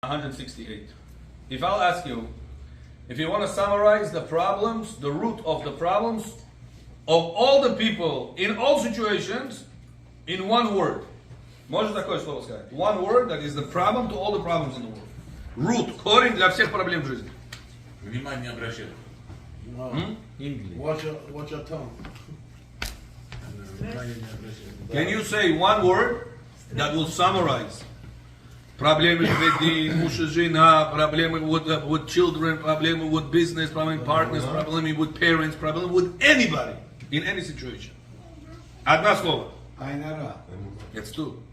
168. If I'll ask you, if you want to summarize the problems, the root of the problems of all the people in all situations in one word. Можно такое слово сказать? One word that is the problem to all the problems in the world. Root, корень для всех проблем в жизни. Внимание обращать. Watch your tongue. Can you say one word that will summarize проблемы в беде, муж и жена, проблемы with children, проблемы with business, проблемы with partners, проблемы with parents, проблемы with anybody in any situation? Одно слово. Айнара. It's two.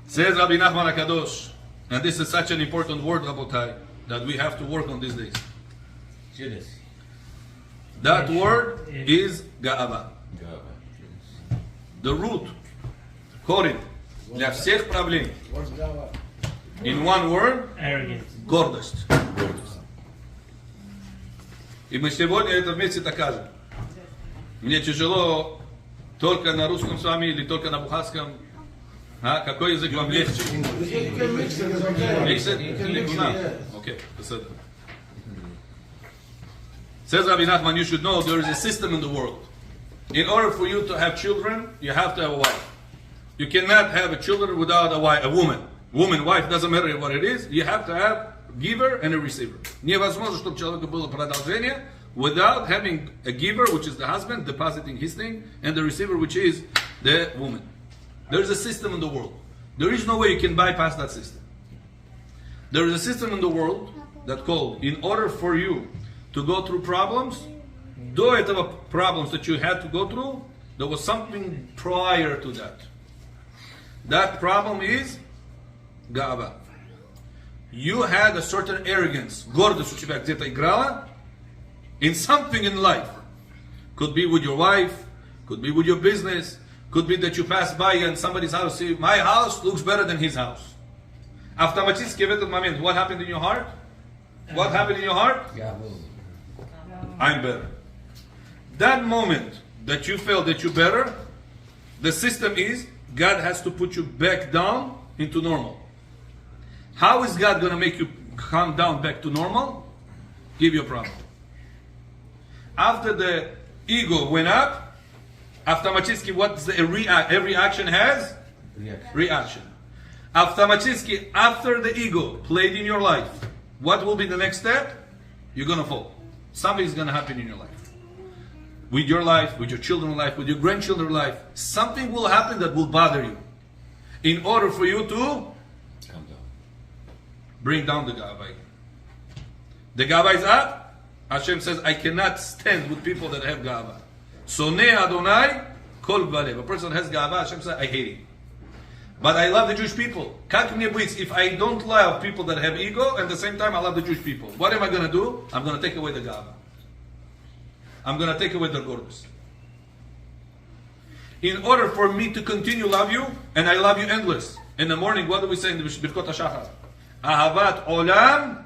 Says Rabbi Nachman HaKadosh, and this is such an important word, Rabotai, that we have to work on these days. That word is Ga'ava. The root, корень для всех проблем. What's Gava? In one word, Arrogance. гордость. И мы сегодня это вместе докажем. Мне тяжело только на русском с вами или только на бухарском. А? Какой язык вам легче? You can mix it. It's okay. Mix it? You can mix it. Yeah. Okay, בסדר. Says Rabbi Nachman, you should know there is a system in the world. In order for you to have children, you have to have a wife. You cannot have a children without a wife, a woman. Woman, wife, doesn't matter what it is. You have to have giver and a receiver. Невозможно, чтобы человеку было продолжение without having a giver, which is the husband, depositing his thing, and the receiver, which is the woman. There is a system in the world. There is no way you can bypass that system. There is a system in the world that called, in order for you to go through problems, до этого problems that you had to go through, there was something prior to that. That problem is Ga'ava. You had a certain arrogance, гордость у тебя где-то играла in something in life. Could be with your wife, could be with your business, could be that you pass by and somebody's house, say, my house looks better than his house. Автоматически в этот момент, what happened in your heart? What happened in your heart? I'm better. That moment that you felt that you're better, the system is God has to put you back down into normal. How is God going to make you come down back to normal? Give you a problem. After the ego went up, автоматически what's the every action has? Reaction. Автоматически after the ego played in your life, what will be the next step? You're going to fall. Something is going to happen in your life. With your life, with your children's life, with your grandchildren's life, something will happen that will bother you. In order for you to bring down the Gava. The Gava is up. Hashem says, I cannot stand with people that have Gava. Sonei Adonai kol balev. A person has Gava, Hashem says, I hate him. But I love the Jewish people. Как мне быть if I don't love people that have ego and at the same time I love the Jewish people? What am I going to do? I'm going to take away the Gava. I'm going to take away the gorgeous. In order for me to continue love you, and I love you endless. In the morning, what do we say in the Birkot HaShachar? Ahavat olam,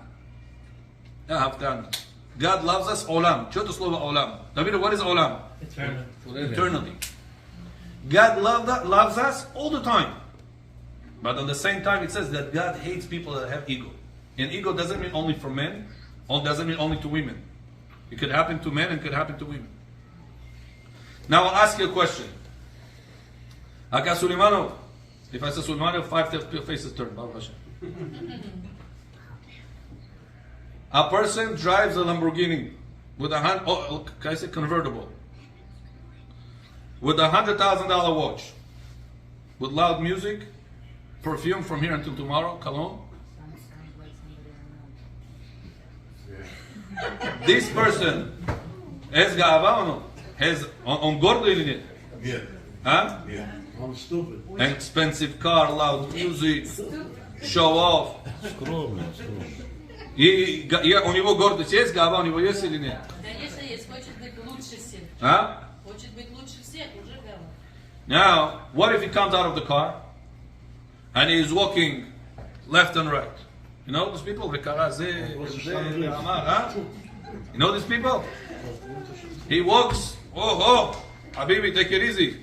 ahavtan. God loves us olam. Что это слово olam? David, what is olam? Eternal. Eternally. God loves us all the time. But at the same time, it says that God hates people that have ego. And ego doesn't mean only for men, or doesn't mean only to women. It could happen to men and it could happen to women. Now I'll ask you a question. Aka Suleimanov, if I say Suleimanov, 5 faces turn. A person drives a Lamborghini with can I say convertible, with $100,000 watch, with loud music, perfume from here until tomorrow, cologne. This person has Ga'ava or no? Has on gordo или нет? Нет. Huh? Нет. I'm stupid. Expensive car, loud music, show off. И у него гордость есть, Гa'ava у него есть или нет? Конечно, есть. Хочет быть лучше всех. А? Хочет быть лучше всех, уже Гава. Now, what if he comes out of the car and he is walking left and right? You know these people? You know these people? He walks, oh, Habibi, take it easy.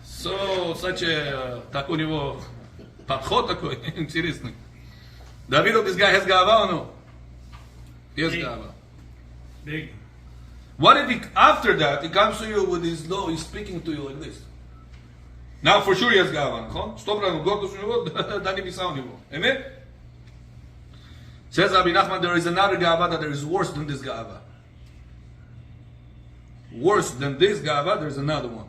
So, such a, так у него Подход такой интересный. David, this guy has gava or no? Yes, Big. gava. Big. What if he, after that, he comes to you with his law, he's speaking to you like this? Now for sure he has gava, נכון? 100% гордость у него, до небеса у него. Amen? Says Rabbi Nachman, there is another gava that there is worse than this gava. Worse than this gava, there is another one.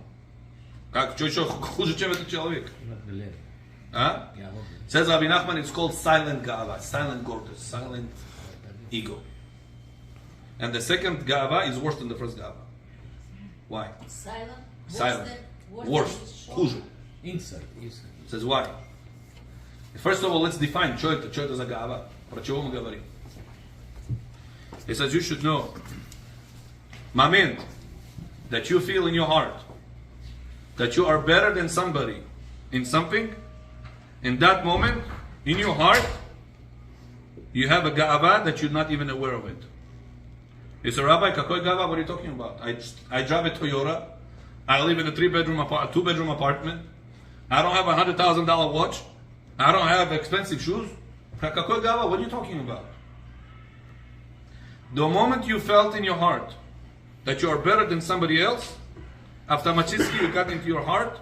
Как, что еще хуже, чем этот человек? А? Says Rabbi Nachman, it's called silent gava, silent gorgeous, silent ego. And the second gava is worse than the first gava. Why? Silent. Silent. Worse. Worse. Хуже. Inside. Says why? First of all, let's define что это за гава. Про чего мы говорим? He says you should know. Moment that you feel in your heart that you are better than somebody in something, in that moment, in your heart, you have a gava that you're not even aware of it. He said, Rabbi, какой gava? What are you talking about? I drive a Toyota. I live in a 2-bedroom apartment. I don't have $100,000 watch. I don't have expensive shoes. Какой gava? What are you talking about? The moment you felt in your heart that you are better than somebody else, автоматически you got into your heart,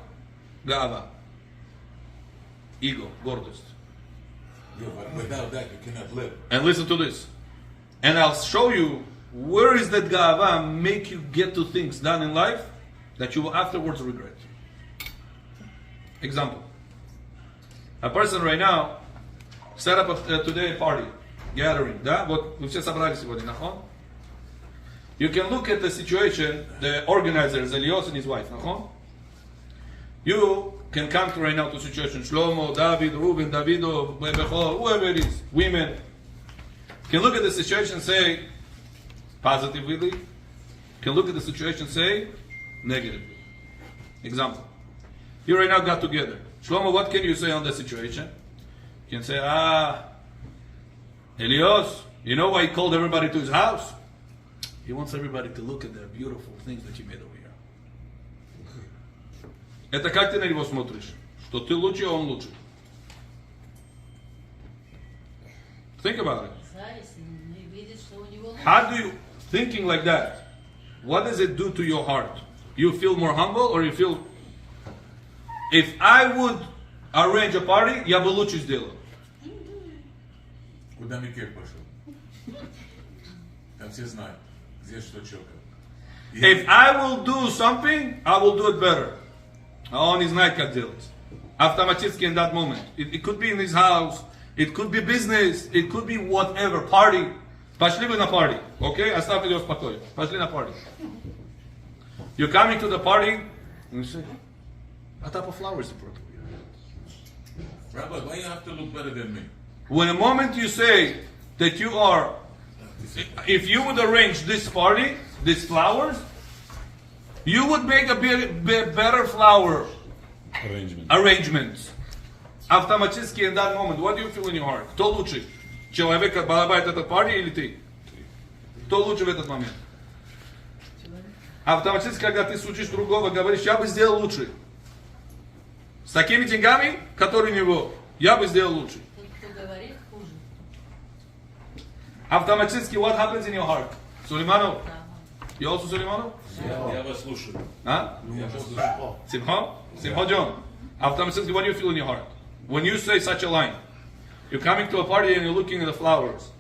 gava. Ego, гордость. Yeah, but without that, you cannot live. And listen to this. And I'll show you where is that gava make you get to things done in life that you will afterwards regret. Example. A person right now set up today a party, gathering. Да? Вот мы все собрались сегодня, нахон? You can look at the situation, the organizers, Elios and his wife, нахон? You can come to right now to situation, Shlomo, David, Reuben, Davido, Bechor, whoever it is, women. Can look at the situation and say, positively. Can look at the situation and say, negatively. Example. You right now got together. Shlomo, what can you say on the situation? You can say, Elios, you know why he called everybody to his house? He wants everybody to look at the beautiful things that you made over here. Это как ты на него смотришь? Что ты лучше, а он лучше. Think about it. Зависть, не видит, что у него лучше. How do you, thinking like that, what does it do to your heart? You feel more humble or you feel, if I would arrange a party, я бы лучше сделал. Куда Микель пошел? Там все знают, где что четко. If I will do something, I will do it better. А он не знает, как делать. Автоматически in that moment. It could be in his house, it could be business, it could be whatever, party. Пошли вы на party, okay? Оставьте его в покое. Пошли на party. You're coming to the party, and you say, what type of flowers you brought? Rabbi, why you have to look better than me? When the moment you say that you are, if you would arrange this party, these flowers, you would make a better flower arrangements. Автоматически in that moment, what do you feel in your heart? Кто лучше? Человек балабает этот парти или ты? Кто лучше в этот момент? Автоматически, когда ты слушаешь другого, говоришь, я бы сделал лучше. С такими деньгами, которые у него, я бы сделал лучше. Тот, кто говорит, хуже. Автоматически, what happens in your heart? Сулейманов? Да. You also Сулейманов? Я вас слушаю. А? Я вас слушаю. Simcha? Simcha John. Автоматически, what do you feel in your heart? When you say such a line, you're coming to a party and you're looking at the flowers.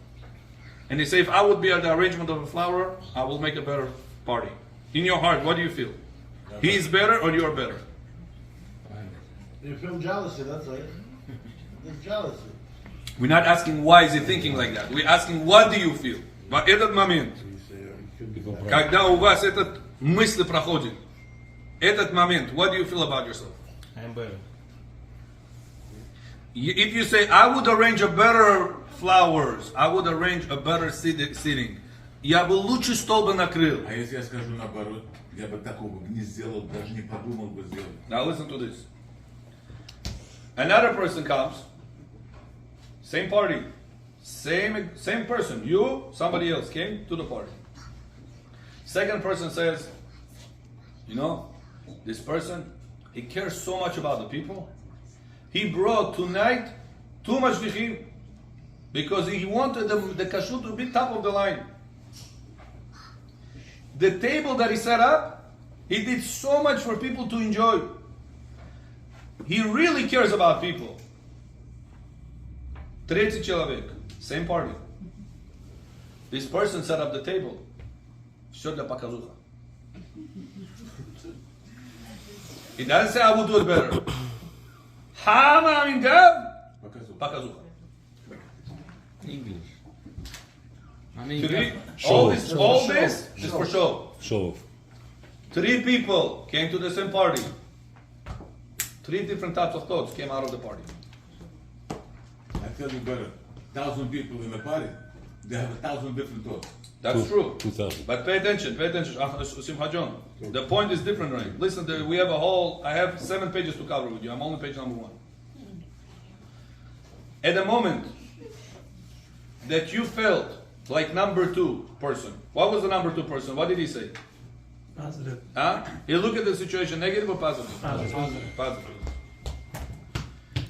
And you say, if I would be at the arrangement of a flower, I will make a better party. In your heart, what do you feel? He is better or you are better? You feel jealousy, that's it. There's jealousy. We're not asking why is he thinking like that. We're asking what do you feel? В этот момент, когда у вас этот мысль проходит, этот момент, what do you feel about yourself? I'm better. If you say, I would arrange a better flowers, I would arrange a better seating, я бы лучше стол бы накрыл. А если я скажу наоборот, я бы такого бы не сделал, даже не подумал бы сделать. Now listen to this. Another person comes, same party, same person, you, somebody else came to the party. Second person says, you know, this person, he cares so much about the people. He brought tonight 2 mashgichim because he wanted the kashrut to be top of the line. The table that he set up, he did so much for people to enjoy. He really cares about people. Третий человек, same party. This person set up the table. Все для показуха. He doesn't say I will do it better. Hama in Gab, показуха. English. All this is for show. Show off. 3 people came to the same party. 3 different types of thoughts came out of the party. I tell you better. 1,000 people in a party, they have 1,000 different thoughts. That's true. 2,000. But pay attention. Simcha John. The point is different, right? Listen, we have I have 7 pages to cover with you. I'm only page number 1. At the moment that you felt like number 2 person, what was the number 2 person? What did he say? Positive. Huh? He looked at the situation, negative or positive? Positive.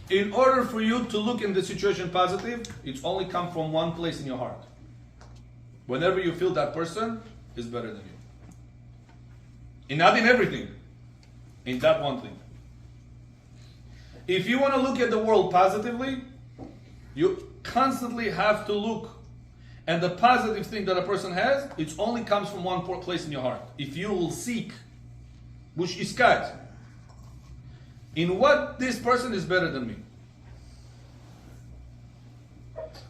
In order for you to look in the situation positive, it's only come from one place in your heart. Whenever you feel that person is better than you. And not in everything. In that one thing. If you want to look at the world positively, you constantly have to look. And the positive thing that a person has, it only comes from one place in your heart. If you will seek, bush iskat, in what this person is better than me.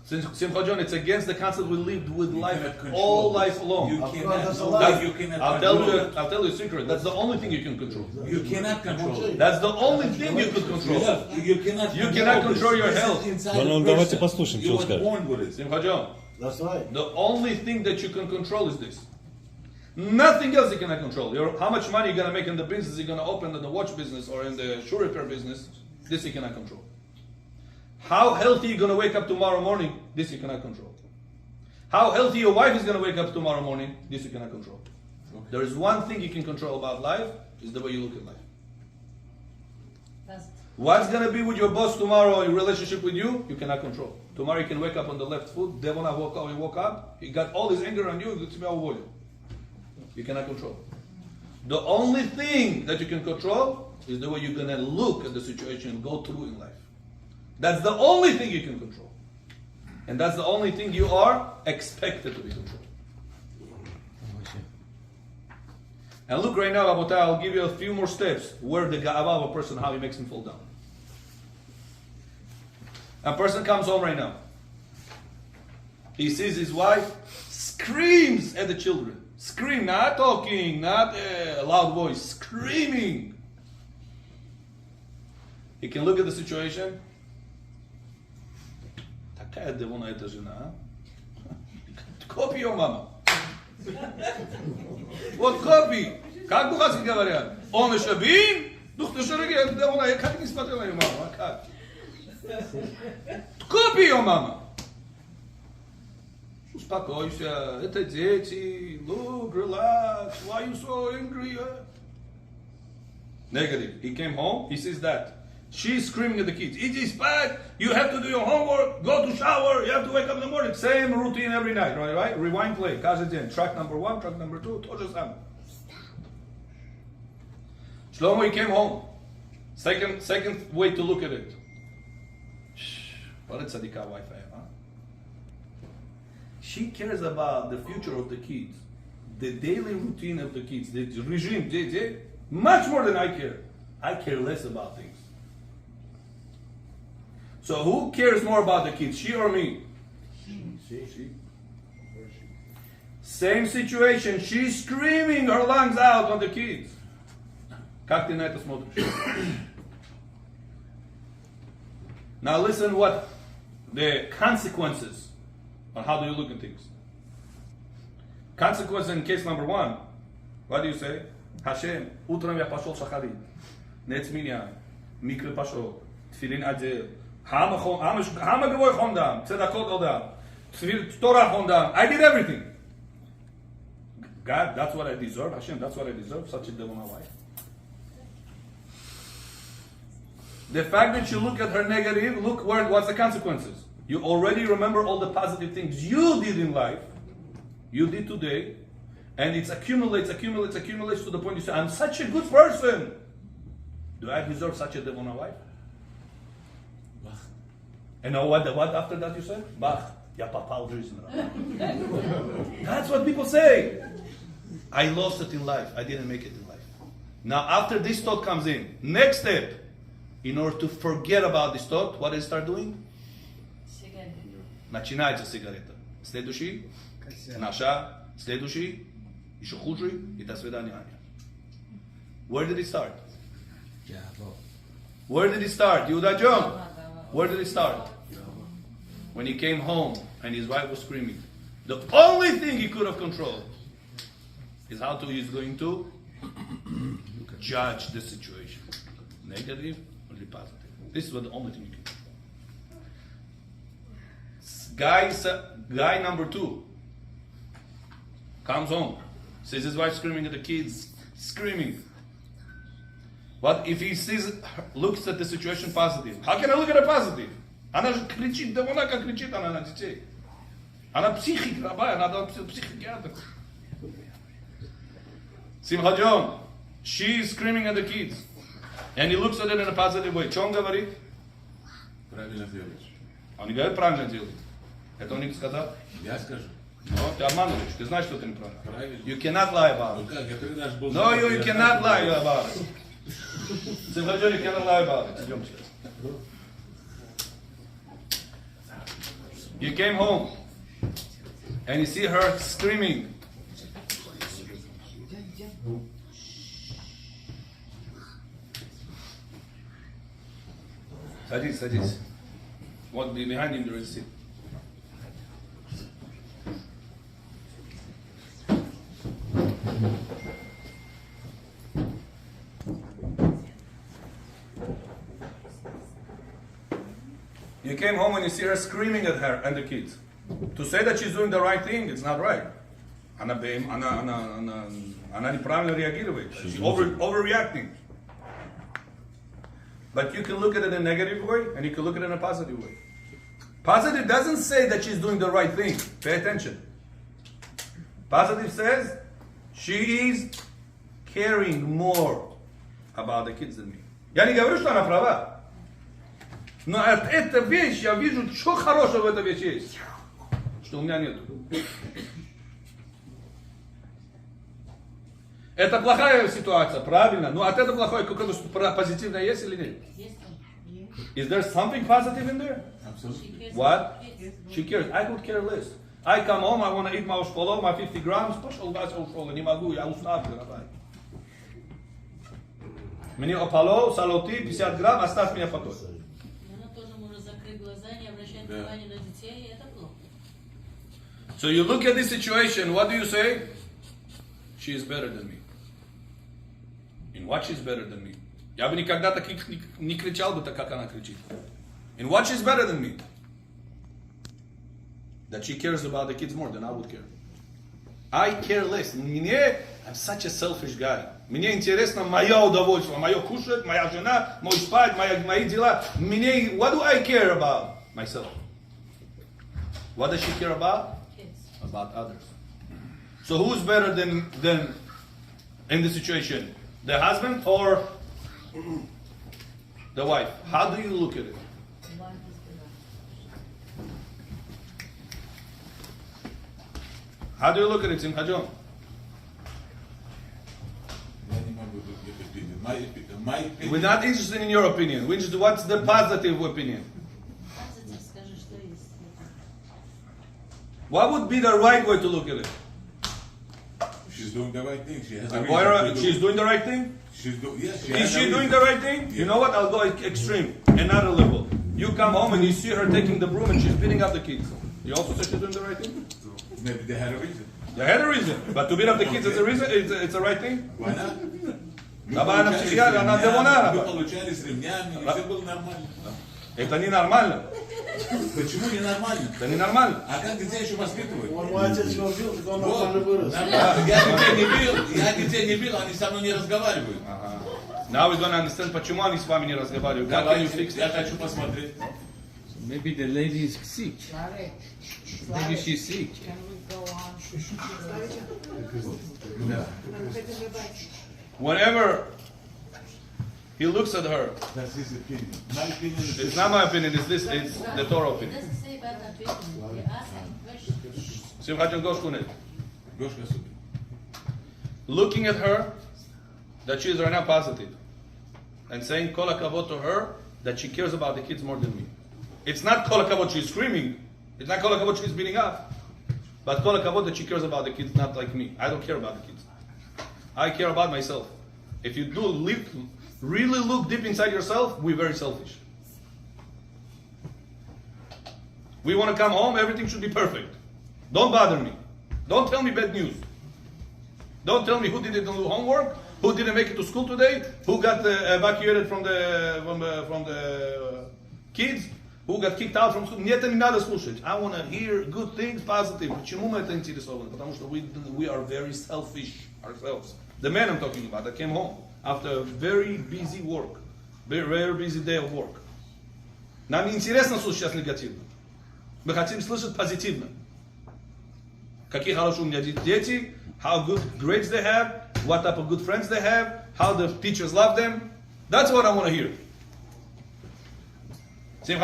Since Simcha John, it's against the concept we lived with life all life long. You that's a cannot, lie. you cannot I'll control tell you a secret. That's the only thing you can control. it. You cannot control it. That's the only thing you could control. You cannot You cannot control this. your This is health. inside No, the давайте person. послушаем, You что он was скажет. born with it. Simcha John, That's right. the only thing that you can control is this. Nothing else you cannot control. How much money you're going to make in the business you're going to open in the watch business or in the shoe repair business, this you cannot control. How healthy you're going to wake up tomorrow morning, this you cannot control. How healthy your wife is going to wake up tomorrow morning, this you cannot control. Okay. There is one thing you can control about life, is the way you look at life. That's What's going to be with your boss tomorrow in relationship with you, you cannot control. Tomorrow you can wake up on the left foot, they want to woke up, he got all his anger on you, you cannot control. The only thing that you can control is the way you're going to look at the situation and go through in life. That's the only thing you can control. And that's the only thing you are expected to be controlled. And look right now, Rabotai, I'll give you a few more steps where the ga'ava of a person, how he makes him fall down. A person comes home right now. He sees his wife, screams at the children. Scream, not talking, not a loud voice, screaming. He can look at the situation. Такая девона эта жена. Копи ее, мама. Вот копи. Как бухарски говорят? Он еще бин? Дух ты шереги, девона, я как не смотрел на ее маму, а как? Копи ее, мама. Успокойся, это дети. Look, relax. Why are you so angry? Negative. He came home, he sees that. She's screaming at the kids. It is bad. You have to do your homework. Go to shower. You have to wake up in the morning. Same routine every night, right? Rewind play. Kazetin. Track number 1, track number 2. Tojo Sam. Shlomo, he came home. Second way to look at it. What a tzadikah wife I have, huh? She cares about the future of the kids, the daily routine of the kids, the regime, much more than I care. I care less about things. So who cares more about the kids, she or me? She. Same situation, she's screaming her lungs out on the kids. Как ты на это смотришь? Now listen what the consequences on how do you look at things. Consequence in case number 1, what do you say? Hashem, утром я пошел шахарит, нец меня, микве пошел, тфилин одел, hama gavoy chondam, tzedakot odam, Torah chondam. I did everything. God, that's what I deserve. Hashem, that's what I deserve. Such a devil, my wife. The fact that you look at her negative, look what's the consequences. You already remember all the positive things you did in life, you did today, and it accumulates to the point you say, I'm such a good person. Do I deserve such a devona wife? And now what after that you said? Bach, я попал в жизнь. That's what people say. I lost it in life. I didn't make it in life. Now after this thought comes in, next step, in order to forget about this thought, what do you start doing? Начинается сигарета. Следующий, наша, следующий, еще хуже, и до свидания. Where did it start? Where did it start? Yehuda John. Where did it start? When he came home and his wife was screaming. The only thing he could have controlled is how he's going to judge the situation. Negative or positive. This is what the only thing you can do. Guy number 2 comes home, sees his wife screaming at the kids, screaming. What if he looks at the situation positive? How can I look at it positive? Она же кричит, да она как кричит она на детей. Она психик, рабая, она психиатр. Simcha John, she is screaming at the kids. And he looks at it in a positive way. Что он говорит? Правильно делаешь. Он не говорит правильно делает. Это он не сказал? Я скажу. Но ты обманываешь, ты знаешь, что это неправильно. Правильно. You cannot lie about Ну it. как, я передашь был... No, you cannot lie about it. Simcha John, you cannot lie about it. Идем сейчас. You came home and you see her screaming. Садись. What behind him there is a seat. You came home and you see her screaming at her and the kids. To say that she's doing the right thing, it's not right. Она неправильно реагирует. She's overreacting. But you can look at it in a negative way and you can look at it in a positive way. Positive doesn't say that she's doing the right thing. Pay attention. Positive says she is caring more about the kids than me. Я не говорю, что она права. Но эта вещь, я вижу, что хорошего в этой вещи есть, что у меня нет. Это плохая ситуация, правильно, но от этого плохое какое-то позитивное есть или нет? Is there something positive in there? Absolutely. What? She cares. I could care less. I come home, I want to eat my шполо, my 50 grams, пошел Вася ушел, не могу, я уставлю, давай. Мне опало, салоти, 50 грамм, оставь меня потом. So you look at this situation, what do you say? She is better than me. In what she's better than me? Я бы никогда так не кричал бы так, как она кричит. In what she's better than me? That she cares about the kids more than I would care. I care less. I'm such a selfish guy. Мне интересно мое удовольствие, мое кушать, моя жена, мой спать, мои дела. What do I care about? Myself. What does she care about? Kids. About others. So who's better than in the situation? The husband or the wife? How do you look at it? One is better. How do you look at it, Simcha John? Я не могу тут opinion. My opinion. We're not interested in your opinion. We're interested what's the positive opinion. Positive, скажи, что есть. What would be the right way to look at it? She's doing the right thing. She has a Moira, reason to she's do. doing the right thing? Yes, Is she doing the right thing? You know what? I'll go extreme. Another level. You come home and you see her taking the broom and she's beating up the kids. You also say she's doing the right thing? Maybe they had a reason. They had a reason. But to beat up the kids is a reason? It's a right thing? Why not? Она психиатр, она демонара. Вы получали с ремнями, и все было нормально. Это ненормально. Почему ненормально? Это ненормально. А как детей еще воспитывают? Он мой отец его бил, так он Вот. нормально вырос. Нормально. Я детей не бил, они со мной не разговаривают. Ага. Now we're gonna understand почему они с вами не разговаривают. How can you fix Я it? хочу посмотреть. Maybe the lady is sick. Maybe she's sick. Can we go on? Да. Whenever he looks at her, That's his opinion. My opinion is it's not my opinion, it's the Torah It opinion. doesn't say about opinion. You're asking questions. Simchat Yom Gosh Kunet. Гошка супер. Looking at her, that she is right now positive, and saying kol hakavod to her that she cares about the kids more than me. It's not kol hakavod she's screaming. It's not kol hakavod she's beating up. But kol hakavod that she cares about the kids, not like me. I don't care about the kids. I care about myself. If you really look deep inside yourself, we're very selfish. We want to come home, everything should be perfect. Don't bother me. Don't tell me bad news. Don't tell me who didn't do homework, who didn't make it to school today, who got evacuated from the kids, who got kicked out from school. Мне это не надо слушать. I want to hear good things, positive. Почему мы это интересованы? Потому что we are very selfish ourselves. The man I'm talking about that came home after a very busy work, very busy day of work. Нам не интересно слушать сейчас негативно. Мы хотим слышать позитивно. Какие хорошие у меня дети, how good grades they have, what type of good friends they have, how the teachers love them. That's what I want to hear. That's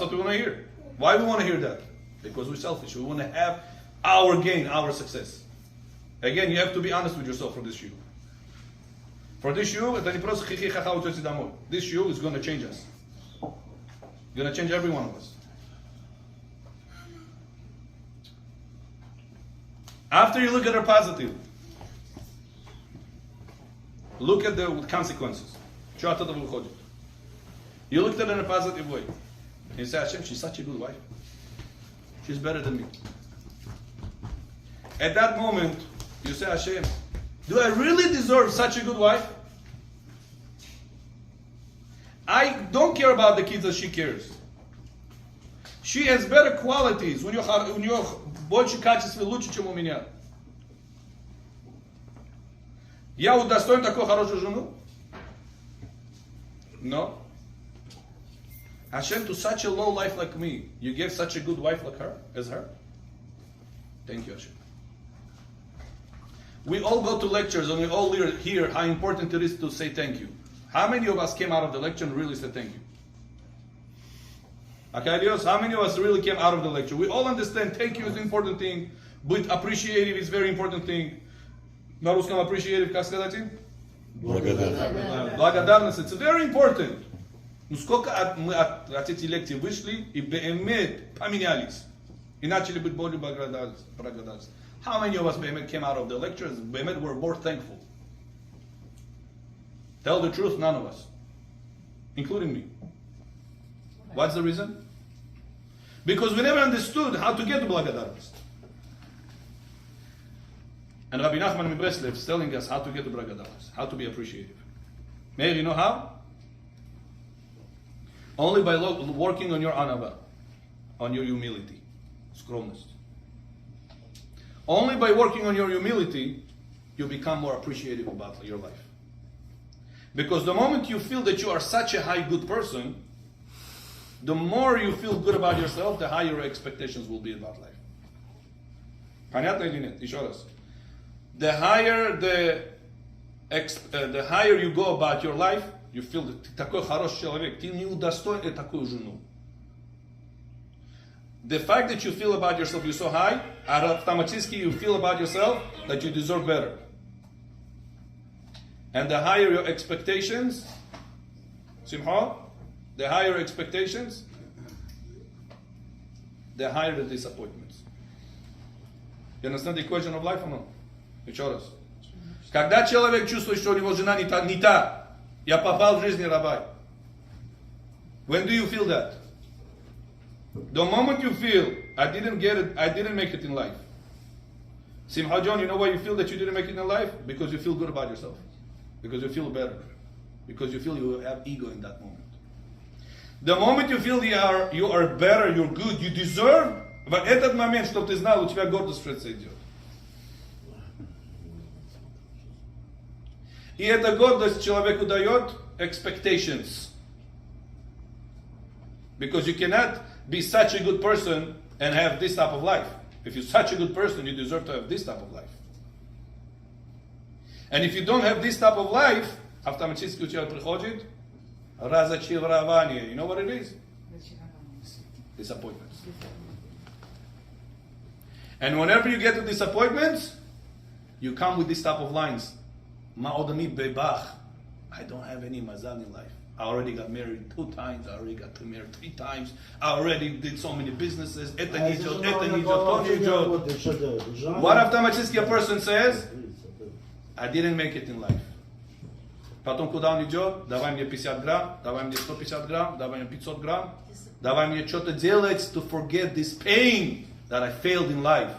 what we want to hear. Why we want to hear that? Because we're selfish. We want to have our gain, our success. Again, you have to be honest with yourself for this shiur. For this shiur, это не просто хихи-ха-ха у тети домой. This shiur is going to change us. It's going to change every one of us. After you look at her positive, look at the consequences. Что от этого выходит? You looked at it in a positive way. And you say, Hashem, she's such a good wife. She's better than me. At that moment, you say, Hashem, do I really deserve such a good wife? I don't care about the kids as she cares. She has better qualities. У нее больше качеств лучше, чем у меня. Я удостоен такой хорошую жену? No. Hashem, to such a low life like me, you gave such a good wife like her, as her? Thank you, Hashem. We all go to lectures and we all hear how important it is to say thank you. How many of us came out of the lecture and really said thank you? Okay, Dios, how many of us really came out of the lecture? We all understand thank you is an important thing, but appreciative is a very important thing. На русском appreciative, как сказать? Благодарность. It's very important. Ну сколько мы от этих лекций вышли и беэмет поменялись и начали быть более благодарны. How many of us беэмет came out of the lectures, беэмет were more thankful? Tell the truth, none of us. Including me. What's the reason? Because we never understood how to get to благодарность. And Rabbi Nachman in Breslev is telling us how to get to благодарность, how to be appreciative. Meir, you know how? Only by working on your anava, on your humility, skromnost. Only by working on your humility, you become more appreciative about your life. Because the moment you feel that you are such a high good person, the more you feel good about yourself, the higher your expectations will be about life. Понятно или нет? Еще раз. The higher you go about your life, you feel that ты такой хороший человек, ты не удостоен такую жену. The fact that you feel about yourself you're so high, automatically you feel about yourself that you deserve better. And the higher your expectations, Simcha, the higher your expectations, the higher the disappointments. You understand the equation of life or no? Еще раз. Когда человек чувствует, что у него жена не та, я попал в жизнь рабай. When do you feel that? The moment you feel, I didn't get it, I didn't make it in life. Simcha John, you know why you feel that you didn't make it in life? Because you feel good about yourself. Because you feel better. Because you feel you have ego in that moment. The moment you feel you are better, you're good, you deserve, в этот момент, чтобы ты знал, у тебя гордость в сердце идет. И эта гордость человеку дает expectations. Because you cannot be such a good person and have this type of life. If you're such a good person, you deserve to have this type of life. And if you don't have this type of life, автоматически у тебя приходит разочарование. You know what it is? Disappointments. And whenever you get to disappointments, you come with this type of lines. Ma'odami bebach. I don't have any mazal in life. I already got married 2 times. I already got married 3 times. I already did so many businesses. Это не идет, это не идет, то не идет. What автоматически a person says? I didn't make it in life. Потом куда он идет? Давай мне 50 грамм, давай мне 150 грамм, давай мне 500 грамм. Давай мне что-то делать to forget this pain that I failed in life.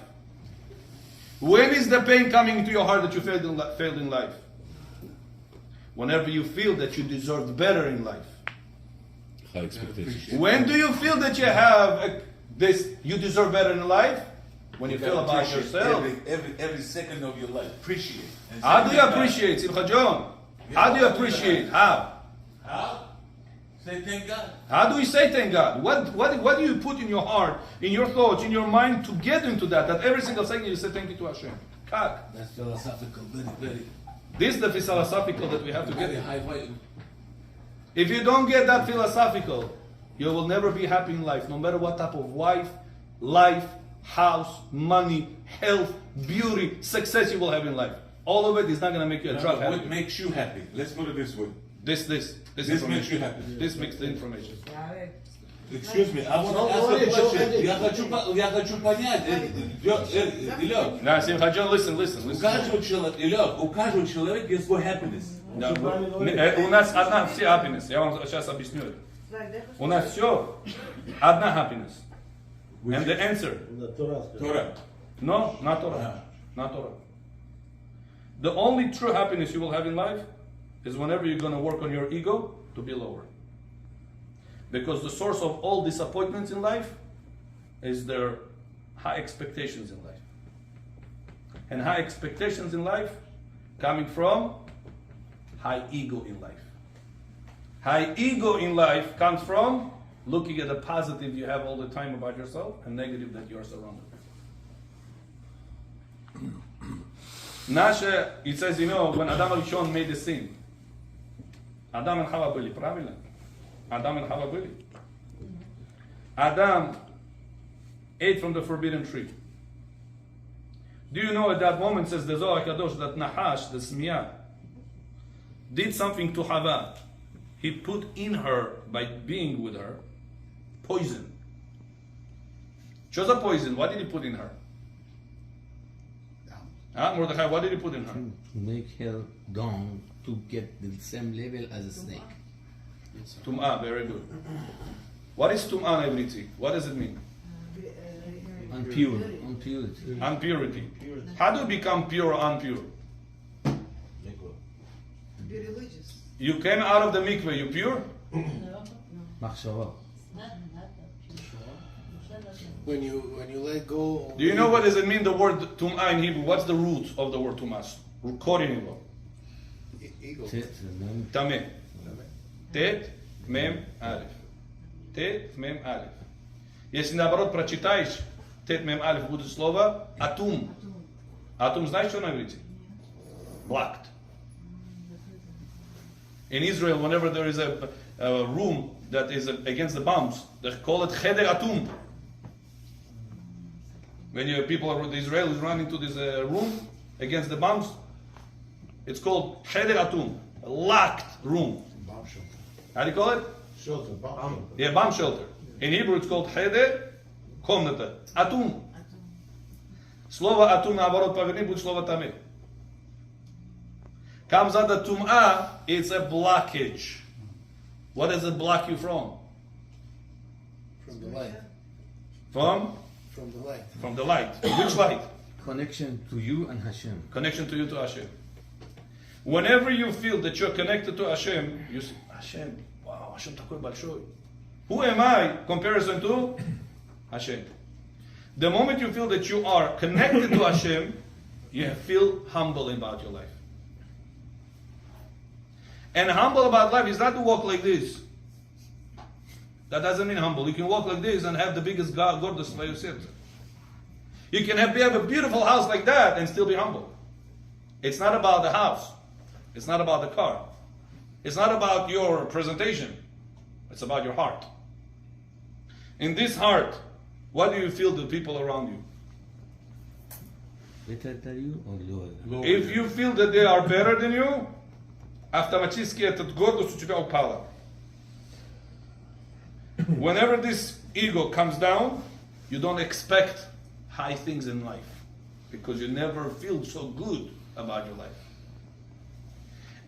When is the pain coming into your heart that you failed in life? Whenever you feel that you deserved better in life. High expectations. When do you feel that you have this, you deserve better in life? When you feel about yourself. Every second of your life. Appreciate. How do you appreciate, Simcha John? How do you appreciate? How? Say thank God. How do we say thank God? What do you put in your heart, in your thoughts, in your mind to get into that? That every single second you say thank you to Hashem. God. That's philosophical, very This is the philosophical that we have to get in. high vibe. If you don't get that philosophical, you will never be happy in life, no matter what type of wife, life, house, money, health, beauty, success you will have in life. All of it is not going to make you a drug What happy. makes you happy? Let's put it this way. This This information. makes you happy. This makes the information. Excuse me, I want to ask a question. Я хочу понять, Илёх, Now, Simcha John, listen. у каждого человека есть свой happiness. Да, у нас одна все happiness. Я вам сейчас объясню это. У нас все одна happiness. And the answer, Torah. no, not Torah. Not Torah. The only true happiness you will have in life is whenever you're going to work on your ego to be lower. Because the source of all disappointments in life is their high expectations in life. And high expectations in life coming from high ego in life. High ego in life comes from looking at the positive you have all the time about yourself and negative that you are surrounded with. It says, when Adam Rishon made the sin, Adam and Chava были, правильно? Adam and Chava были. Adam ate from the forbidden tree. Do you know at that moment, says the Zohar Kadosh, that Nahash, the Smiyah, did something to Chava. He put in her, by being with her, poison. Что за poison? What did he put in her? Mordechai, what did he put in her? To make her down to get the same level as a snake. Tum'ah, very good. What is tum'ah in Ibriti? What does it mean? Impurity. Impurity. How do you become pure or impure? Be religious. You came out of the mikveh, you pure? Machshava. When you let go. Do you know what does it mean, the word tum'ah in Hebrew? What's the root of the word tum'ah? Recording it. Ego. Tameh. Tet, mem, alef. Tet, mem, alef. Если наоборот прочитаешь тет, мем, алеф будет слово атум. Атум знаешь, что на иврите? Blocked. In Israel, whenever there is a room that is against the bombs, they call it cheder atum. When the Israelis run into this room against the bombs, it's called cheder atum, a locked room. Bomb shelter. How do you call it? Shelter. Bomb shelter. Yeah, bomb shelter. In Hebrew, it's called cheder, комната, atum. Слово атум наоборот поверни, будет слово тамeh. Comes out the tum'ah, it's a blockage. What does it block you from? From the light. From? From the light. From the light. Which light? Connection to you and Hashem. Connection to you to Hashem. Whenever you feel that you're connected to Hashem, you say, Hashem, wow, Hashem такой большой. Who am I comparison to? Hashem. The moment you feel that you are connected to Hashem, you feel humble about your life. And humble about life is not to walk like this. That doesn't mean humble. You can walk like this and have the biggest gordos by yourself. You can have a beautiful house like that and still be humble. It's not about the house. It's not about the car. It's not about your presentation. It's about your heart. In this heart, what do you feel the people around you? Better than you or lower? If you feel that they are better than you, автоматически эта гордость у тебя упала. Whenever this ego comes down, you don't expect high things in life because you never feel so good about your life.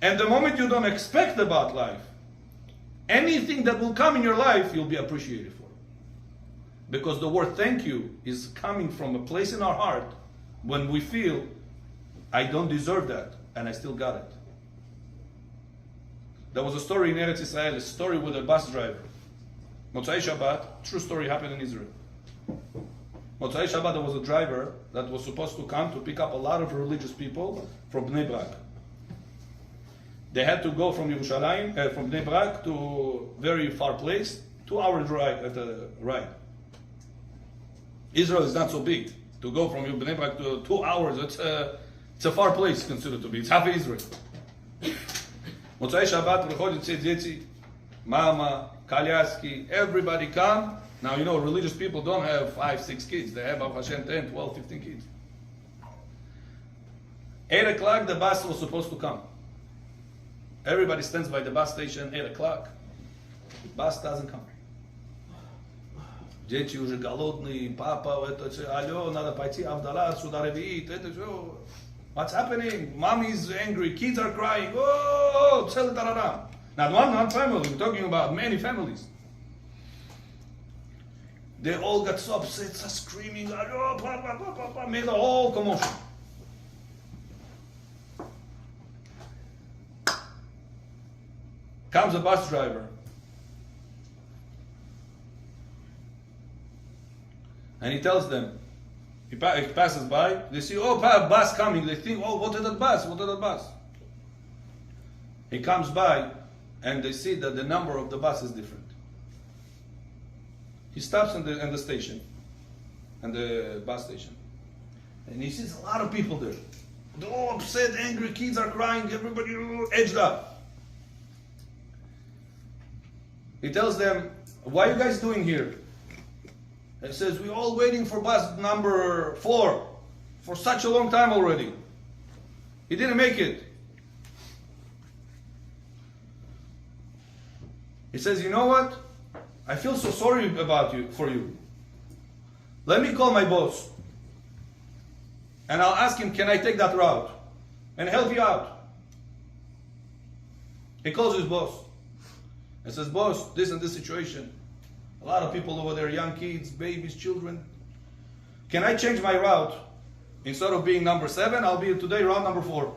And the moment you don't expect about life, anything that will come in your life, you'll be appreciated for. Because the word thank you is coming from a place in our heart when we feel, I don't deserve that, and I still got it. There was a story in Eretz Israel, a story with a bus driver. Motzai Shabbat, true story happened in Israel. Motzai Shabbat, there was a driver that was supposed to come to pick up a lot of religious people from Bnei Brak. They had to go from Yerushalayim, from Bnei Brak to a very far place, 2-hour drive at a ride. Israel is not so big. To go from Bnei Brak to 2 hours, it's a far place considered to be. It's half Israel. Motzai Shabbat, приходят все дети, mama, koляски, everybody come. Now, you know, religious people don't have 5, 6 kids. They have, Baruch Hashem, 10, 12, 15 kids. 8 o'clock, the bus was supposed to come. Everybody stands by the bus station, 8 o'clock. The bus doesn't come. Дети уже голодные, папа, это все, алло, надо пойти, Авдала, сюда ревит, это все. What's happening? Mommy is angry, kids are crying, oh, tell it around. Not one family, we're talking about many families. They all got so upset, so screaming, allo, papa, made a whole commotion. Comes a bus driver. And he tells them, he passes by, they see, oh, bus coming. They think, oh, what is that bus? What is that bus? He comes by, and they see that the number of the bus is different. He stops in the station, in the bus station. And he sees a lot of people there. They're all upset, angry, kids are crying, everybody edged up. He tells them, what are you guys doing here? He says, we're all waiting for bus number 4 for such a long time already. He didn't make it. He says, you know what? I feel so sorry for you. Let me call my boss. And I'll ask him, can I take that route? And help you out. He calls his boss. And says, boss, this and this situation. A lot of people over there, young kids, babies, children. Can I change my route? Instead of being number 7, I'll be today route number 4.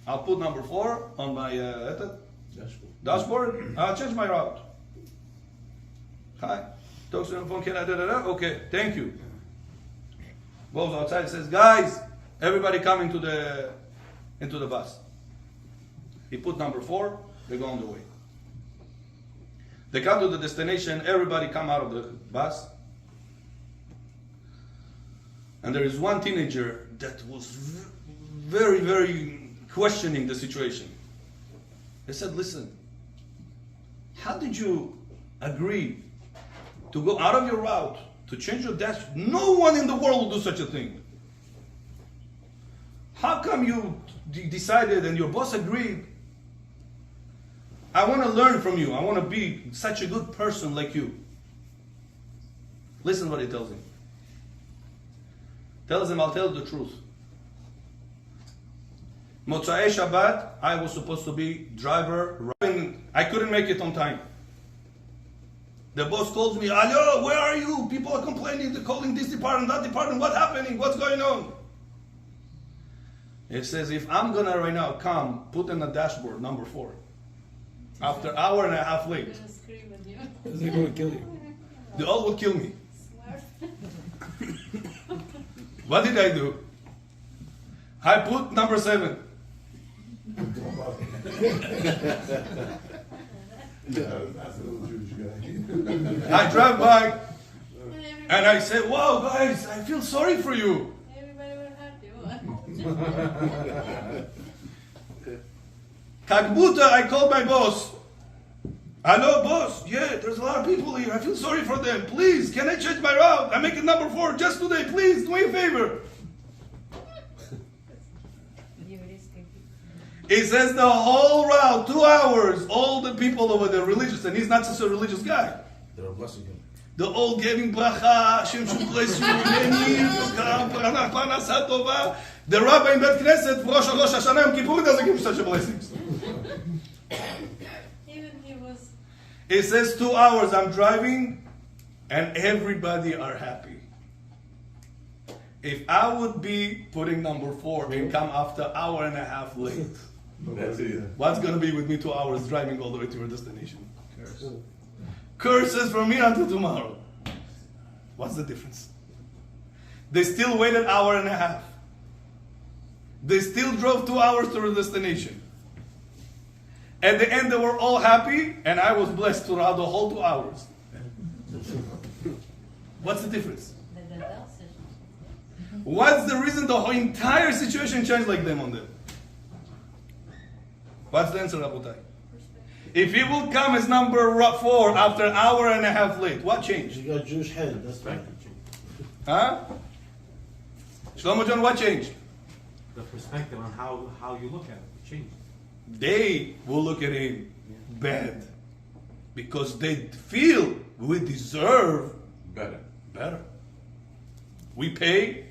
I'll put number 4 on my dashboard. I'll change my route. Hi. Talks to him phone, can I okay, thank you. Goes outside and says, guys, everybody come into the bus. He put number 4, they go on the way. They come to the destination, everybody come out of the bus. And there is one teenager that was very, very questioning the situation. They said, listen, how did you agree to go out of your route, to change your dash? No one in the world will do such a thing. How come you decided and your boss agreed? I want to learn from you. I want to be such a good person like you. Listen what he tells him. Tells him, I'll tell you the truth. Motzai Shabbat, I was supposed to be driver. I couldn't make it on time. The boss calls me, hello, where are you? People are complaining, they're calling this department, that department, what's happening? What's going on? It says, if I'm going to right now come, put in the dashboard number 4. After an hour and a half late. Gonna scream at you. They're going to kill you. They all will kill me. Swear. What did I do? I put number 7. That's a little Jewish guy. I drive by and I say, wow, guys, I feel sorry for you. Everybody will have to. Как будто I called my boss. Hello, boss. Yeah, there's a lot of people here. I feel sorry for them. Please, can I change my route? I'm making number 4 just today. Please, do me a favor. He says the whole route, 2 hours, all the people over there religious, and he's not just a religious guy. They're blessing him. They're all giving bracha, Hashem should bless you, parnasa tova. The rabbi in Bet Knesset, Rosh Hashanah, Yom Kippur, doesn't give such a blessings. Even he was. It says 2 hours I'm driving, and everybody are happy. If I would be putting number 4 and come after 1.5 hours late, That's it. what's going to be with me 2 hours driving all the way to your destination? Curses from here until tomorrow. What's the difference? They still waited 1.5 hours. They still drove 2 hours to their destination. At the end, they were all happy, and I was blessed throughout the whole 2 hours. What's the difference? What's the reason the whole entire situation changed like them on them? What's the answer, Rabotai? If he will come as number 4 after 1.5 hours late, what changed? You got Jewish head, that's right. Huh? Shlomo John, what changed? The perspective on how you look at it changed. They will look at him bad because they feel we deserve better. We pay,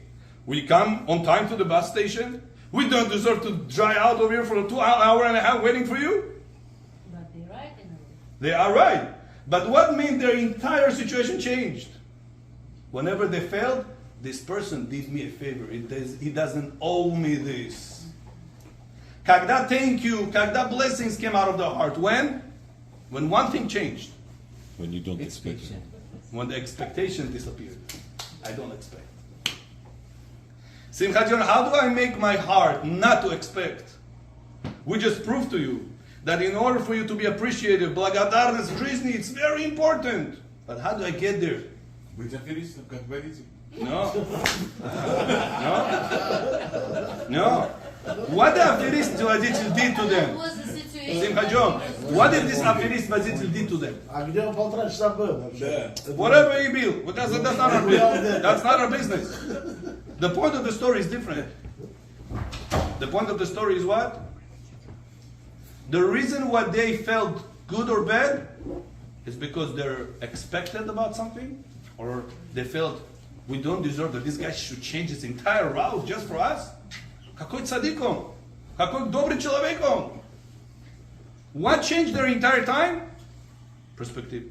we come on time to the bus station. We don't deserve to dry out over here for 2.5 hours waiting for you. But they're right in a way. They are right. But what means their entire situation changed? Whenever they failed, this person did me a favor. He doesn't owe me this. Когда thank you, когда blessings came out of the heart. When? When one thing changed. When you don't expect it. When the expectation disappeared. I don't expect. Simchat Yom, how do I make my heart not to expect? We just proved to you that in order for you to be appreciated, благодарность в жизни, it's very important. But how do I get there? Быть аферистом, как говорите. No. No. What the аферист водитель did to them? What was the situation? Simchat Yom, what did this аферист водитель did to them? А где он 1,5 часа был вообще? Whatever he built, that's not our business. That's not our business. The point of the story is different. The point of the story is what? The reason why they felt good or bad is because they're expected about something, or they felt we don't deserve that this guy should change his entire route just for us. Какой tzaddikom? Какой добрый человеком? What changed their entire time? Perspective.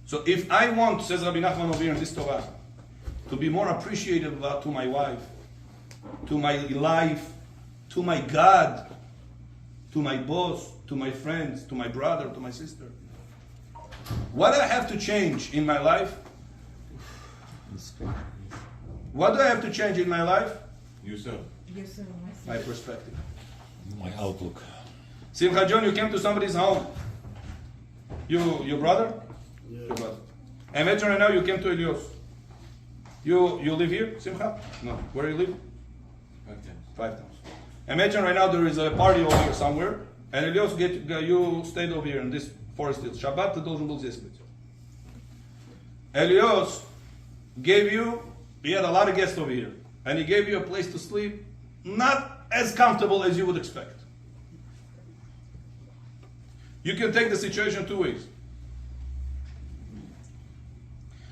So if I want, says Rabbi Nachman over here in this Torah, to be more appreciative to my wife, to my life, to my God, to my boss, to my friends, to my brother, to my sister, what do I have to change in my life? What do I have to change in my life? Yourself. My perspective. My outlook. Simchat John, you came to somebody's home. Your brother? Yeah. Your brother. Imagine right now you came to Elios. You live here, Simcha? No. Where do you live? 5 times. Imagine right now there is a party over here somewhere, and Elios you stayed over here in this forest hill. Shabbat ты должен был здесь быть. Elios gave you, he had a lot of guests over here, and he gave you a place to sleep, not as comfortable as you would expect. You can take the situation 2 ways.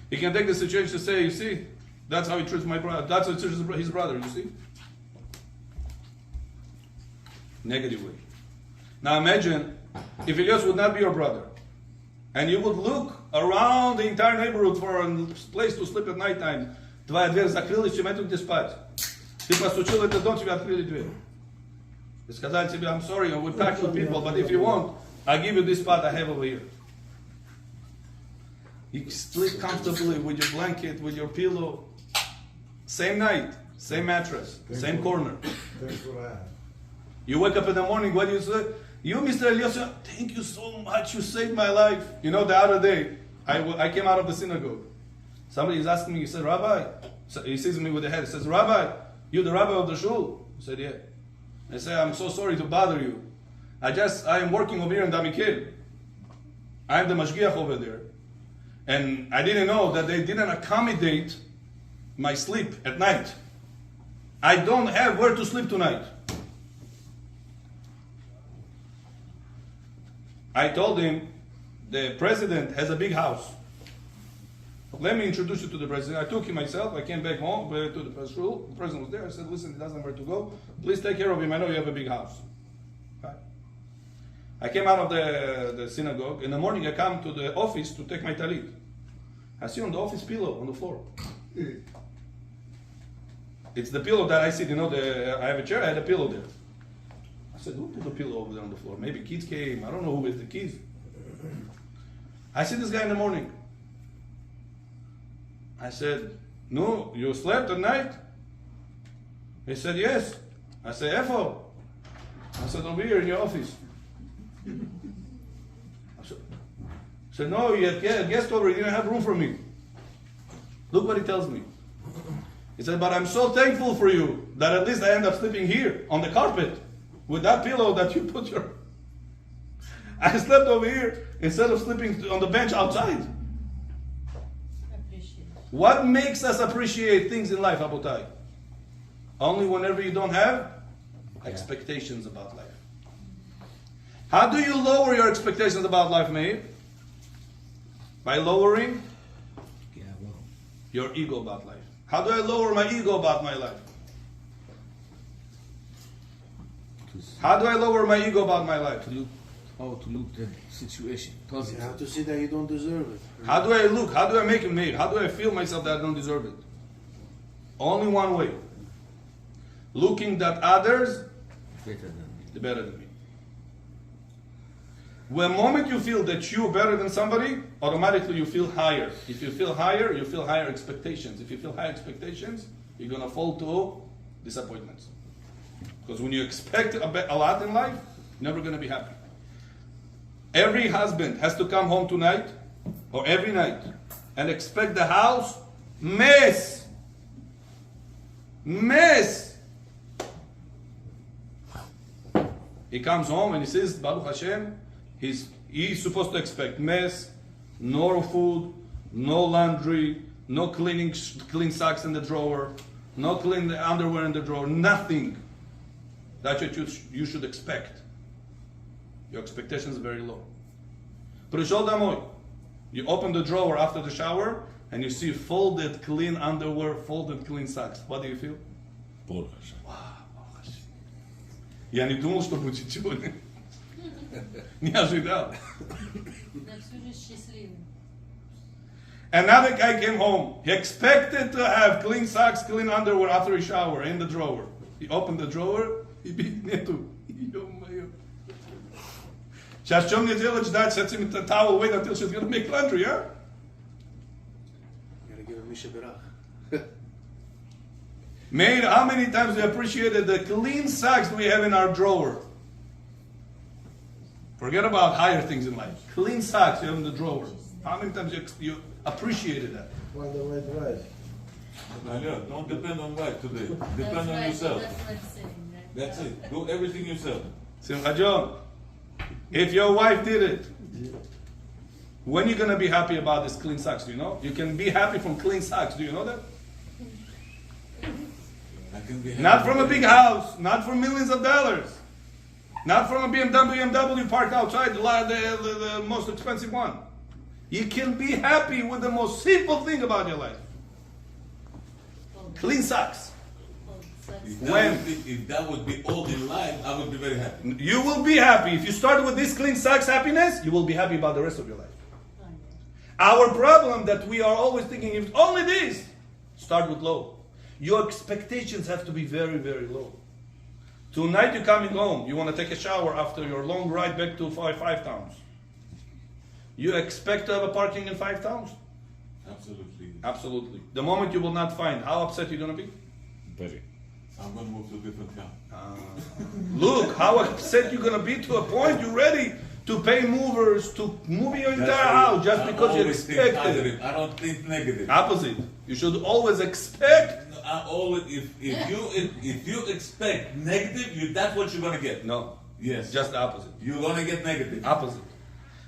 He can take the situation to say, you see, that's how he treats my brother, that's how he treats his brother, you see? Negative way. Now imagine if Elias would not be your brother, and you would look around the entire neighborhood for a place to sleep at night time. Твоя дверь закрылась, чем это где спать? Ты постучил в этот дом, тебе открыли дверь. И сказали тебе, I'm sorry, we packed with people, but if you want, I'll give you this spot I have over here. You sleep comfortably with your blanket, with your pillow. Same night, same mattress, same corner. That's what I have. You wake up in the morning, what do you say? You, Mr. Eliosha, thank you so much. You saved my life. You know, the other day, I came out of the synagogue. Somebody is asking me, he said, Rabbi, so he sees me with the head. He says, Rabbi, you the rabbi of the shul? I said, yeah. I said, I'm so sorry to bother you. I am working over here in Damikil. I'm the mashgiach over there. And I didn't know that they didn't accommodate my sleep at night. I don't have where to sleep tonight. I told him, the president has a big house. Let me introduce you to the president. I took him myself. I came back home to the shul. The president was there. I said, listen, he doesn't know where to go. Please take care of him. I know you have a big house. Okay. I came out of the synagogue. In the morning, I come to the office to take my talit. I see on the office pillow on the floor. It's the pillow that I sit. You know, I have a chair. I had a pillow there. I said, who put the pillow over there on the floor? Maybe kids came. I don't know who with the kids. I see this guy in the morning. I said, no, you slept at night? He said, yes. I said, Efo? I said, over here in your office. I said, no, you had a guest over, you didn't have room for me. Look what he tells me. He said, but I'm so thankful for you that at least I end up sleeping here on the carpet with that pillow that you put your... I slept over here instead of sleeping on the bench outside. Appreciate. What makes us appreciate things in life, Abutai? Only whenever you don't have expectations about life. How do you lower your expectations about life, Meir? By lowering your ego about life. How do I lower my ego about my life? How do I lower my ego about my life? How to look at the situation. You Positive. have to see that you don't deserve it. How do I look? How do I make it made? How do I feel myself that I don't deserve it? Only one way. Looking that others Better than me. are better than me. The moment you feel that you're better than somebody, automatically you feel higher. If you feel higher expectations. If you feel higher expectations, you're going to fall to disappointments. Because when you expect a lot in life, you're never going to be happy. Every husband has to come home tonight, or every night, and expect the house mess. Mess. He comes home and he says, Baruch Hashem, he's supposed to expect mess, no food, no laundry, no clean socks in the drawer, no clean underwear in the drawer, nothing. That's what you should expect. Your expectations are very low. Prishol Damoy. You open the drawer after the shower and you see folded clean underwear, folded clean socks. What do you feel? Baruch Hashem. Я не думал, что будет сегодня. Не ожидал. На всю жизнь счастливым. Another guy came home. He expected to have clean socks, clean underwear after he shower in the drawer. He opened the drawer, и нету. Ё-моё. Сейчас что мне делать? Ждать с этим towel, wait until she's going to make laundry, huh? You gotta give him Misha Berach. Meir, how many times we appreciated the clean socks we have in our drawer? Forget about higher things in life. Clean socks you have in the drawer. How many times you appreciated that? Find the right drive. Aliyah, don't depend on wife today. Depend That's on right, yourself. that's what I'm saying, right? That's it. Do everything yourself. Simcha John, if your wife did it, when are you going to be happy about this clean socks? Do you know? You can be happy from clean socks. Do you know that? I can be happy. Not from a big house, not from millions of dollars, not from a BMW parked outside, the most expensive one. You can be happy with the most simple thing about your life. Clean socks. If that would be all in life, I would be very happy. You will be happy. If you start with this clean socks happiness, you will be happy about the rest of your life. Our problem that we are always thinking, if only this, start with low. Your expectations have to be very, very low. Tonight you're coming home, you want to take a shower after your long ride back to five towns. You expect to have a parking in 5 towns? Absolutely. Absolutely. The moment you will not find, how upset you're going to be? Very. I'm gonna move to a different town. Look how upset you're gonna be to a point you're ready to pay movers to move your entire house just I because you always think expect it. positive. I don't think negative. Opposite. You should always expect. No, I always, if you expect negative, that's what you're gonna get. No, Yes. just the opposite. You're gonna get negative. Opposite.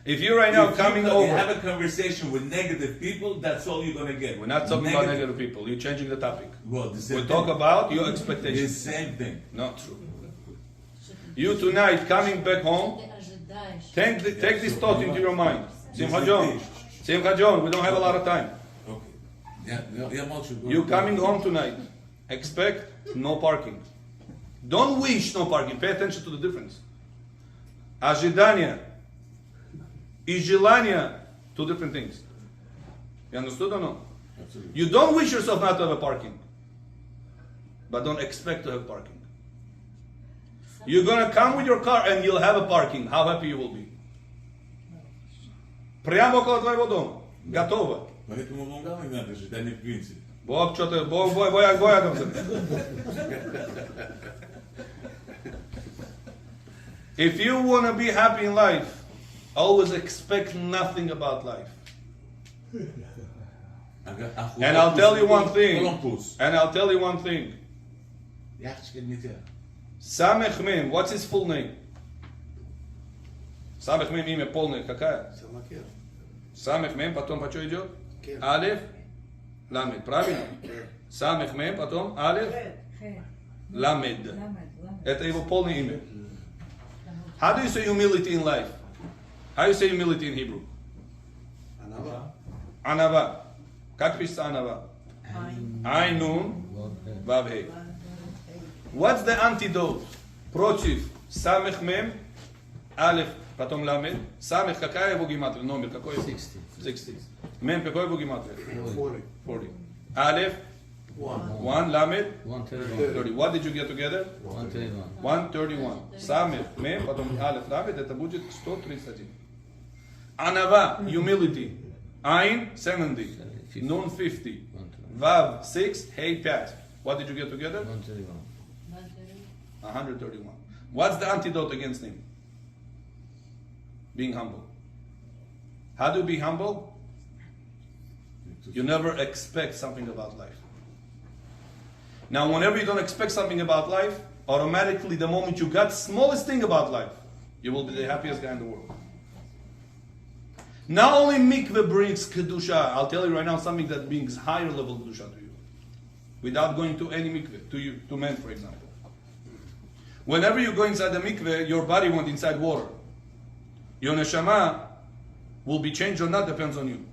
If you're right now If coming you over, have a conversation with negative people, that's all you're gonna get. we're not talking about negative people. You're changing the topic. Well, the same We talk thing. about your The expectations. same thing. Not true. You tonight coming back home, take this thought into your mind. Simcha John, we don't have a lot of time. Okay. Yeah, Moshe, You coming home tonight, expect no parking. Don't wish no parking. Pay attention to the difference. Ожидание и желание, two different things. You understood or no? Absolutely. You don't wish yourself not to have a parking, but don't expect to have parking. You're gonna come with your car and you'll have a parking. How happy you will be. Прямо около твоего дома. Готово. Поэтому вам главное надо ожидание в принципе. Бог что-то, боя там. If you want to be happy in life, always expect nothing about life. And I'll tell you one thing. Самех Мем, what's his full name? Самех Мем имя полное какая? Самокер. Самех Мем, потом по что идет? Кер. Алеф, Ламед, правильно? Самех Мем, потом Алеф, Ламед. Это его полное имя. How do you say humility in life? How do you say humility in Hebrew? Анава. Анава. Как пишется Анава? Айнун, Вав Хей. What's the antidote против Самех Мем, Алеф, потом Ламед? Самех, какая его гематрия? Номер какой? 60. Мем, какой его гематрия? 40. Алеф? 1. Ламед? 30. What did you get together? 131. Самех, Мем, потом Алеф, Ламед, это будет 131. Анава, humility. Айн, 70. Nun, 50. Vav, 6. Hey, 5. What did you get together? 131. What's the antidote against him? Being humble. How do you be humble? You never expect something about life. Now, whenever you don't expect something about life, automatically the moment you got smallest thing about life, you will be the happiest guy in the world. Not only mikveh brings kedusha, I'll tell you right now something that brings higher level kedusha to you, without going to any mikveh, to men, for example. Whenever you go inside the mikveh, your body went inside water. Your neshama will be changed or not depends on you.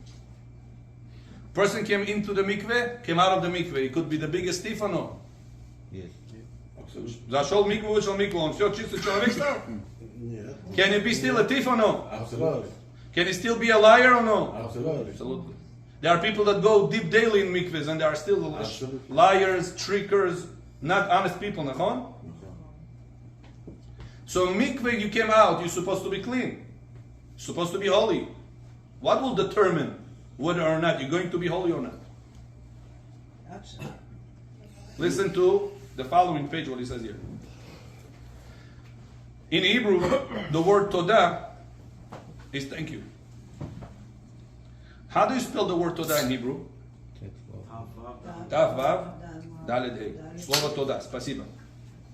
Person came into the mikveh, came out of the mikveh. It could be the biggest thief or no. Yes. Зашел в микву, вышел в микву, он все чистый человек стал? Нет. Can he be still a thief or no? Absolutely. Can he still be a liar or no? Absolutely. Absolutely. There are people that go deep daily in mikvahs and they are still Absolutely. liars, trickers, not honest people, nachon? So mikveh, you came out, you're supposed to be clean. You're supposed to be holy. What will determine whether or not you're going to be holy or not? Listen to the following page, what he says here. In Hebrew, the word todah is thank you. How do you spell the word todah in Hebrew? Tav, vav, daled, hey. Слово todah, спасибо.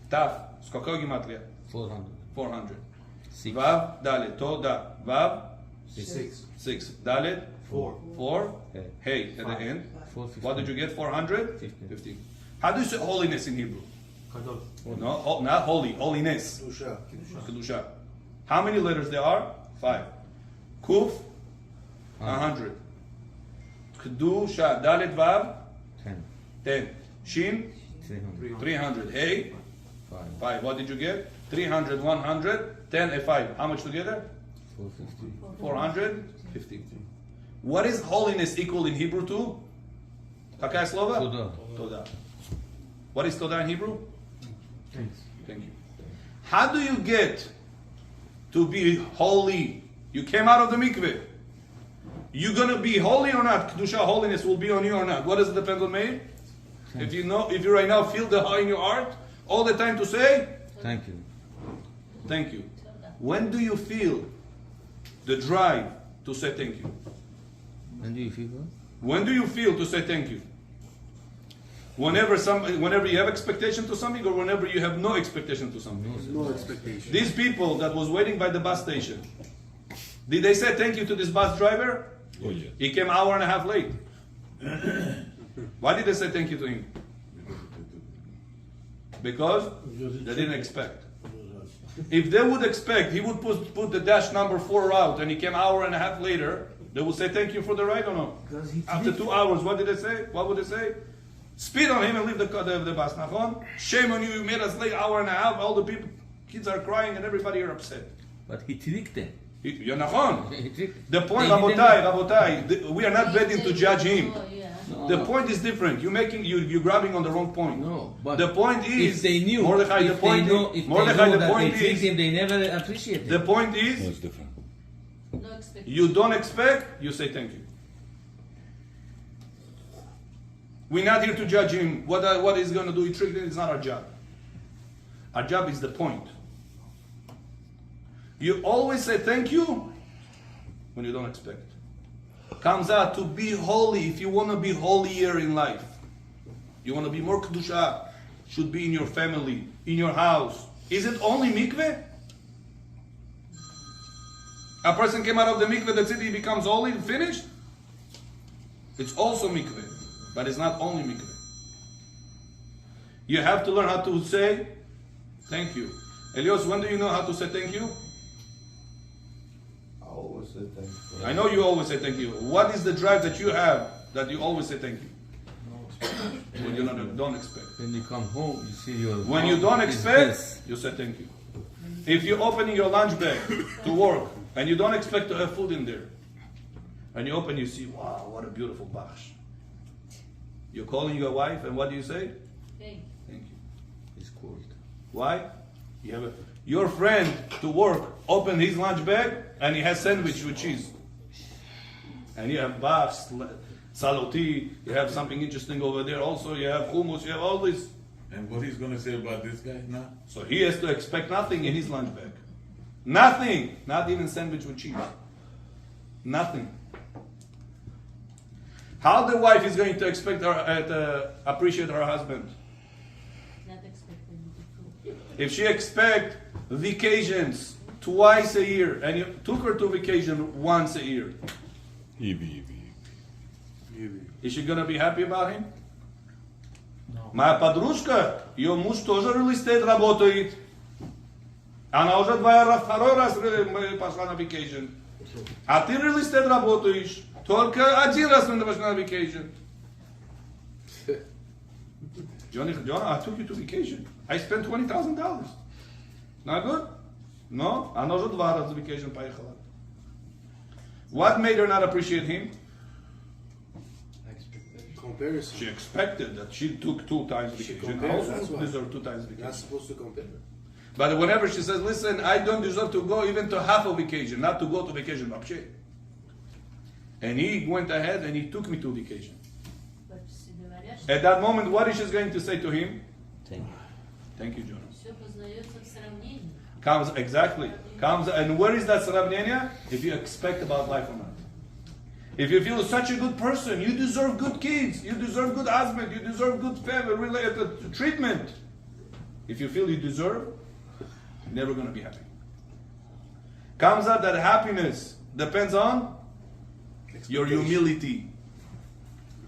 Tav, сколько гематрия? 400. 400. Six. Vav, daled, todah, vav, 6. 6. Daled, 4. 4. Hey. Hey, at the end. 450. What did you get? 400? 15. 15. How do you say holiness in Hebrew? Kadosh. No, not holy, holiness. Душа. Kedusha. How many letters there are? 5. Kuf, 100. Kedusha, Dalet Vav, 10. 10. Shin, 300. 300. Hey, 5. 5. What did you get? 300, 100, 10, and 5. How much together? 450. 450. What is holiness equal in Hebrew to? Какая слово? Todah. Todah. What is Todah in Hebrew? Thanks. Thank you. How do you get to be holy? You came out of the mikveh. You gonna be holy or not? Kedusha, holiness will be on you or not? What does it depend on me? If you right now feel the in your heart, all the time to say, Thank you. thank you. When do you feel the drive to say thank you? When do you feel what? When do you feel to say thank you? Whenever you have expectation to something, or whenever you have no expectation to something? No expectation. These people that was waiting by the bus station, did they say thank you to this bus driver? Oh yeah. He came an hour and a half late. Why did they say thank you to him? Because they didn't expect. If they would expect, he would put the dash number 4 out, and he came an hour and a half later, they would say thank you for the ride or no? After 2 hours, what did they say? What would they say? Spit on him and leave the bus. Nachon? Shame on you, you made us late hour and a half. All the people, kids are crying and everybody are upset. But he tricked them. Yeah, Nachon. He tricked The point, They didn't Rabotai, we are not ready to judge him. Oh, yeah. No, The no. point is different. You're grabbing on the wrong point. No, but the point is, if they knew, Mordechai, the if point they know, is, if Mordechai, they know the that point they tricked is, him, they never appreciate the it. point No, is, it's different. No expectation. you don't expect, you say thank you. We're not here to judge him. What he's going to do, he tricked him, it's not our job. Our job is the point. You always say thank you when you don't expect. Comes out to be holy. If you want to be holier in life, you want to be more kedusha, should be in your family, in your house. Is it only mikveh? A person came out of the mikveh, the city becomes holy, finished? It's also mikveh, but it's not only mikveh. You have to learn how to say thank you. Elios, when do you know how to say thank you? I always say thank you. I know you always say thank you. What is the drive that you have that you always say thank you? When you don't expect. When you come home, you see your When you mom don't is expect, this. you say thank you. If you're opening your lunch bag to work and you don't expect to have food in there, and you open, you see, wow, what a beautiful bash. You're calling your wife, and what do you say? Thank Thank you. It's cold. Why? Your friend to work opened his lunch bag and he has sandwich with cheese. And you have bafs, saloti, you have something interesting over there also, you have hummus, you have all this. And what he's gonna say about this guy now? So he has to expect nothing in his lunch bag. Nothing. Not even sandwich with cheese. Nothing. How the wife is going to expect her, appreciate her husband? Not expecting the food. If she expect vacations twice a year, and you took her to vacation once a year, Evie. is she gonna be happy about him? Моя подружка, ее муж тоже real estate работает. Она уже второй раз пошла на vacation. А ты real estate работаешь. Только один раз мы пошли на vacation. Johnny, I took you to vacation. I spent $20,000. Not good? No? Она уже 2 раза vacation поехала. What made her not appreciate him? Comparison. She expected that she took 2 times She vacation. compares, Also that's why. deserved 2 times You're not vacation. supposed to compare. But whenever she says, listen, I don't deserve to go even to half a vacation, not to go to vacation, вообще. And he went ahead and he took me to vacation. But все говорят, что At that moment, what is she going to say to him? Thank you. Thank you, Jonas. все познается в сравнении. Comes, and where is that сравнение? If you expect about life or not. If you feel such a good person, you deserve good kids, you deserve good husband, you deserve good family related treatment. If you feel you deserve, you're never going to be happy. Comes out that happiness depends on your humility.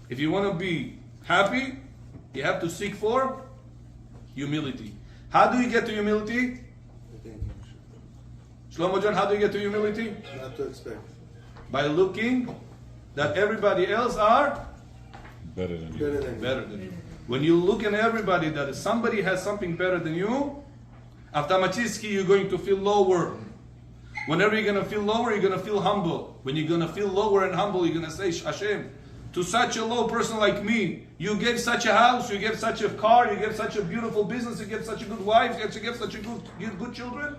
If you want to be happy, you have to seek for humility. How do you get to humility? Thank you. Shlomo John, how do you get to humility? Not to expect. By looking that everybody else are Better than you. Better than better than you. When you look at everybody that somebody has something better than you, automatically you're going to feel lower. Whenever you're going to feel lower, you're going to feel humble. When you're going to feel lower and humble, you're going to say, Hashem, to such a low person like me, you gave such a house, you gave such a car, you gave such a beautiful business, you gave such a good wife, you gave such a good children.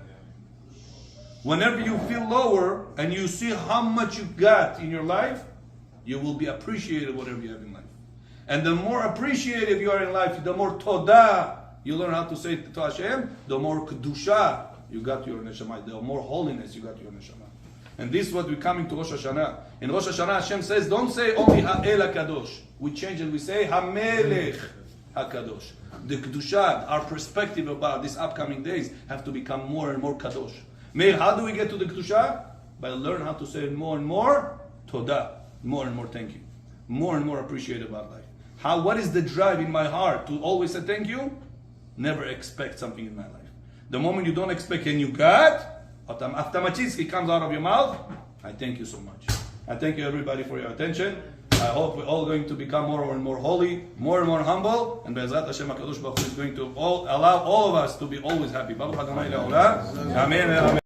Whenever you feel lower and you see how much you got in your life, you will be appreciated whatever you have in life. And the more appreciative you are in life, the more todah you learn how to say to Hashem, the more kedusha you got to your neshama, the more holiness you got to your neshama. And this is what we're coming to Rosh Hashanah. In Rosh Hashanah, Hashem says, don't say only Ha'el HaKadosh. We change it, we say HaMelech HaKadosh. The kedusha, our perspective about these upcoming days have to become more and more kadosh. Meir, how do we get to the kedusha? By learning how to say more and more todah, more and more thank you, more and more appreciate about life. What is the drive in my heart to always say thank you? Never expect something in my life. The moment you don't expect and you got, automatically comes out of your mouth, I thank you so much. I thank you everybody for your attention. I hope we're all going to become more and more holy, more and more humble, and Be'ezrat Hashem HaKadosh Baruch Hu is going to allow all of us to be always happy. Baruch Adonai Le'olam. Amen.